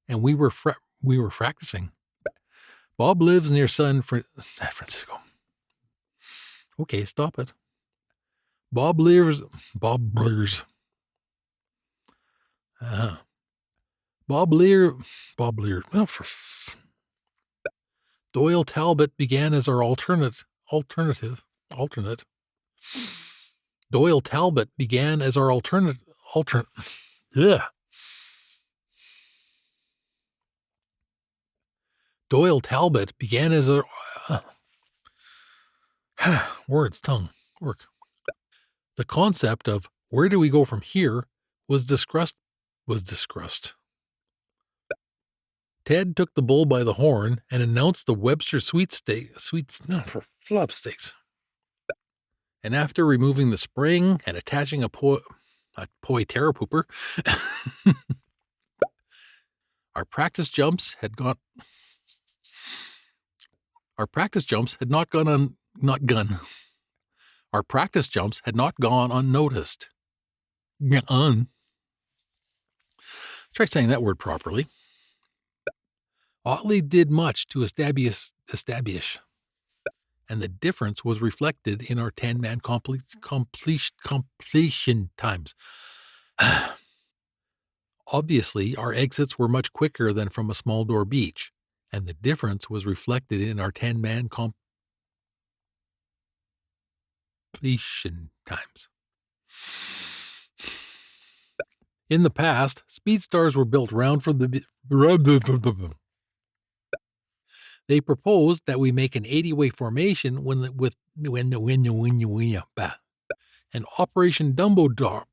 and we were practicing. Bob lives near San Francisco. Okay, stop it. Bob lives. Uh, Bob Lear. Oh, Doyle Talbot began as our alternate. Doyle Talbot began as our alternate. Yeah. Doyle Talbot began as a words, tongue, work. The concept of where do we go from here was discussed. Ted took the bull by the horn and announced the Webster flop steaks. And after removing the spring and attaching a poi terror pooper, our practice jumps had not gone unnoticed. Try saying that word properly. Otley did much to establish, and the difference was reflected in our 10-man completion times. Obviously, our exits were much quicker than from a small door beach, and the difference was reflected in our 10-man completion times. In the past, Speedstars were built round from the. They proposed that we make an 80-way formation and Operation Dumbo Drop